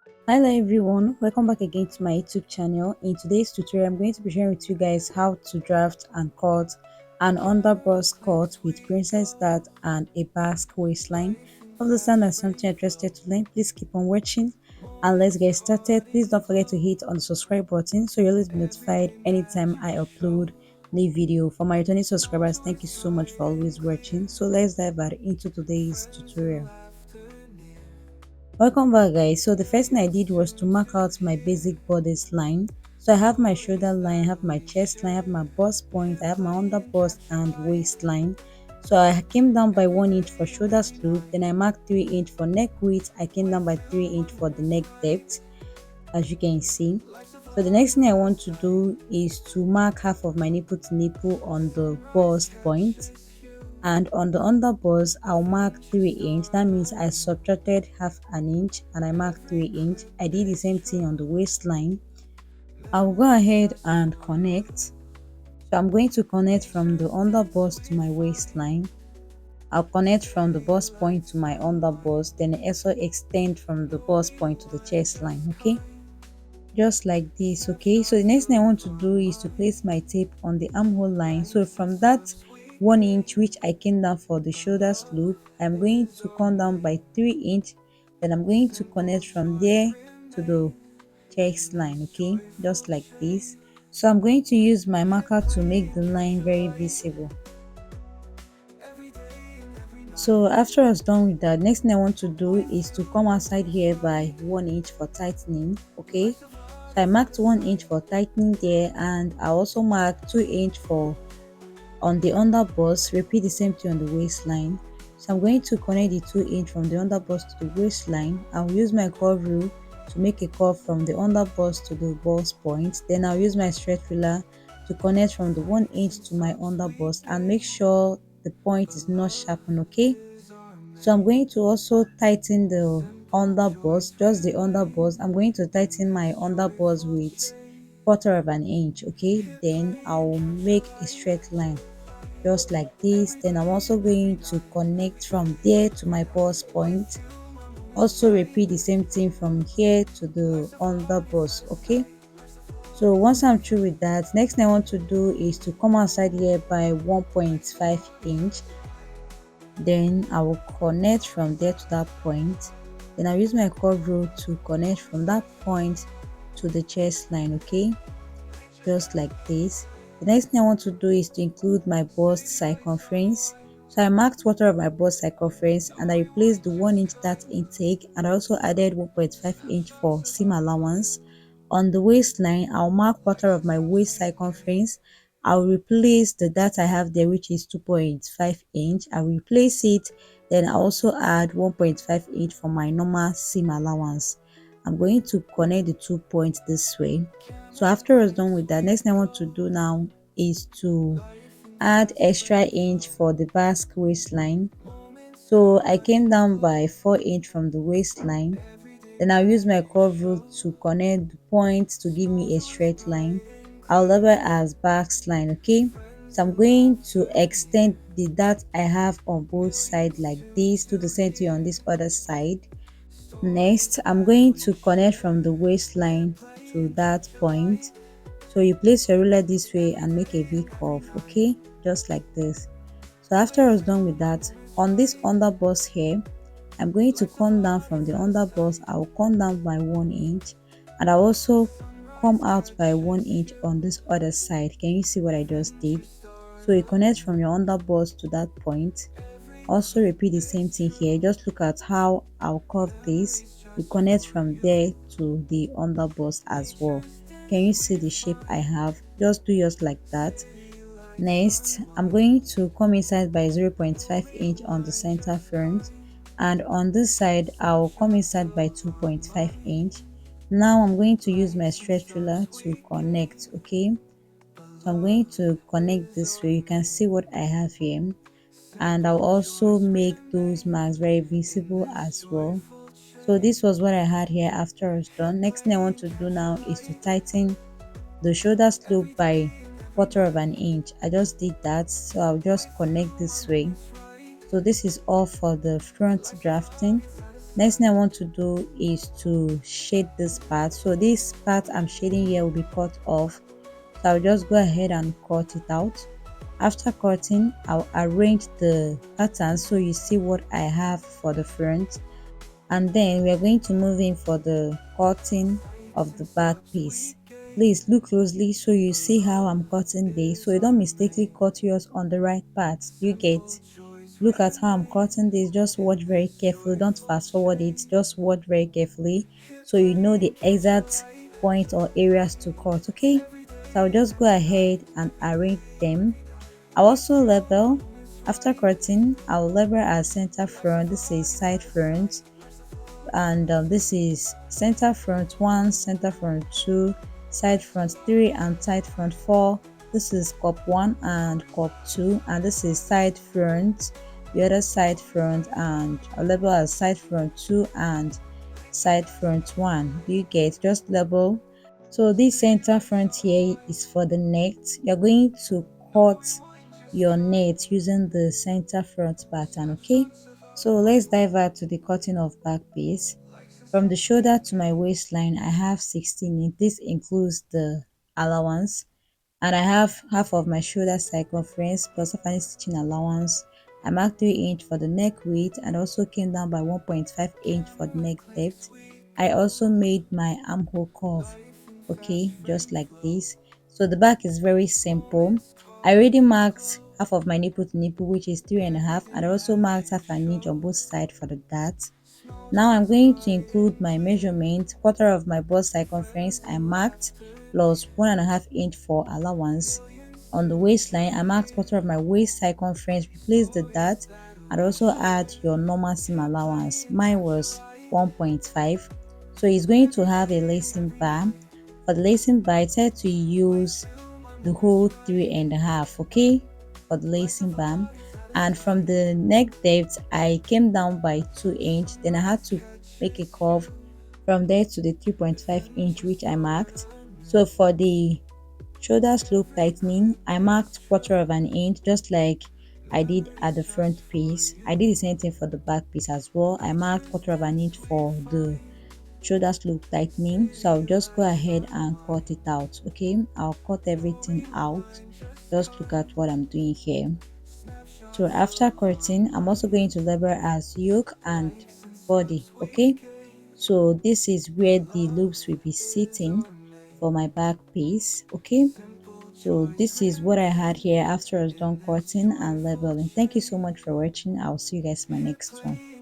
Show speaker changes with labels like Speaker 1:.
Speaker 1: Hello everyone, welcome back again to my YouTube channel. In today's tutorial, I'm going to be sharing with you guys how to draft and cut an underbust cut with princess dart and a basque waistline. If this sound like something you're interested to learn, please keep on watching and let's get started. Please don't forget to hit on the subscribe button so you'll always be notified anytime I upload new video. For my returning subscribers, thank you so much for always watching. So let's dive right into today's tutorial. Welcome back guys. So the first thing I did was to mark out my basic bodice line. So I have my shoulder line, I have my chest line, I have my bust point, I have my under bust and waistline. So I came down by 1 inch for shoulder slope, then I marked 3 inch for neck width, I came down by 3 inch for the neck depth, as you can see. So the next thing I want to do is to mark half of my nipple to nipple on the bust point, and on the underbust I'll mark 3 inch. That means I subtracted half an inch and I marked 3 inch. I did the same thing on the waistline. I'll go ahead and connect. So I'm going to connect from the underbust to my waistline. I'll connect from the bust point to my underbust, then also extend from the bust point to the chest line. Okay, just like this. Okay, so the next thing I want to do is to place my tape on the armhole line. So from that 1 inch which I came down for the shoulder slope, I'm going to come down by 3 inch, then I'm going to connect from there to the chest line. Okay, just like this. So I'm going to use my marker to make the line very visible. So after I was done with that, next thing I want to do is to come outside here by 1 inch for tightening. Okay, so I marked 1 inch for tightening there, and I also marked 2 inch for on the underbust. Repeat the same thing on the waistline. So I'm going to connect the 2 inch from the underbust to the waistline. I'll use my curve rule to make a curve from the underbust to the bust point. Then I'll use my stretch ruler to connect from the 1 inch to my underbust and make sure the point is not sharpened. Okay, so I'm going to also tighten the underbust, just the underbust. I'm going to tighten my underbust with 1/4 of an inch. Okay, then I'll make a straight line just like this. Then I'm also going to connect from there to my bust point. Also repeat the same thing from here to the underbust. Okay, so once I'm through with that, next thing I want to do is to come outside here by 1.5 inch. Then I will connect from there to that point. Then I'll use my curve rule to connect from that point to the chest line. Okay, just like this. The next thing I want to do is to include my bust circumference. So I marked 1/4 of my bust circumference and I replaced the 1 inch dart intake, and I also added 1.5 inch for seam allowance. On the waistline, I'll mark 1/4 of my waist circumference. I'll replace the dart I have there, which is 2.5 inch. I'll replace it. Then I also add 1.5 inch for my normal seam allowance. I'm going to connect the 2 points this way. So after I was done with that, next thing I want to do now is to add extra inch for the basque waistline. So I came down by 4 inch from the waistline. Then I'll use my curve rule to connect the points to give me a straight line. I'll label it as basque line. Okay, so I'm going to extend the dart I have on both sides like this, to the same thing on this other side. Next, I'm going to connect from the waistline to that point. So you place your ruler this way and make a V curve. Okay, just like this. So after I was done with that, on this underbust here, I'm going to come down from the underbust. I will come down by 1 inch, and I also come out by 1 inch on this other side. Can you see what I just did? So you connect from your underbust to that point. Also repeat the same thing here. Just look at how I'll curve this. You connect from there to the underbust as well. Can you see the shape I have? Just do yours like that. Next, I'm going to come inside by 0.5 inch on the center front, and on this side I'll come inside by 2.5 inch. Now I'm going to use my stretch ruler to connect. Okay, so I'm going to connect this way. You can see what I have here, and I'll also make those marks very visible as well. So this was what I had here after I was done. Next thing I want to do now is to tighten the shoulder slope by 1/4 of an inch. I just did that, so I'll just connect this way. So this is all for the front drafting. Next thing I want to do is to shade this part. So this part I'm shading here will be cut off, so I'll just go ahead and cut it out. After cutting, I'll arrange the pattern so you see what I have for the front, and then we are going to move in for the cutting of the back piece. Please look closely so you see how I'm cutting this, so you don't mistakenly cut yours on the right part. You get, look at how I'm cutting this, just watch very carefully, don't fast forward it, just watch very carefully so you know the exact point or areas to cut. Okay, so I'll just go ahead and arrange them. I'll also label. After cutting, I'll label as center front, this is side front, and this is center front 1, center front 2, side front 3, and side front 4. This is cup 1 and cup 2, and this is side front, the other side front, and a label as side front 2 and side front 1. You get, just label. So this center front here is for the net. You're going to cut your net using the center front pattern. Okay, so let's dive out to the cutting of back piece. From the shoulder to my waistline, I have 16 inch. This includes the allowance, and I have half of my shoulder circumference plus half an stitching allowance. I marked 3 inch for the neck width and also came down by 1.5 inch for the neck depth. I also made my armhole curve, okay, just like this. So the back is very simple. I already marked half of my nipple to nipple, which is 3.5, and I also marked half an inch on both sides for the dart. Now I'm going to include my measurement, quarter of my bust circumference I marked, plus 1.5 inch for allowance. On the waistline, I marked quarter of my waist circumference, replace the dart, and also add your normal seam allowance. Mine was 1.5. So it's going to have a lacing bar. For the lacing bar, I tried to use the whole 3.5, okay, for the lacing bar. And from the neck depth, I came down by 2 inch. Then I had to make a curve from there to the 3.5 inch which I marked. So for the shoulder slope tightening, I marked quarter of an inch, just like I did at the front piece. I did the same thing for the back piece as well. I marked quarter of an inch for the shoulder slope tightening. So I'll just go ahead and cut it out. Okay, I'll cut everything out. Just look at what I'm doing here. So after cutting, I'm also going to label as yoke and body. Okay, so this is where the loops will be sitting for my back piece. Okay, so this is what I had here after I was done cutting and labeling. Thank you so much for watching. I'll see you guys in my next one.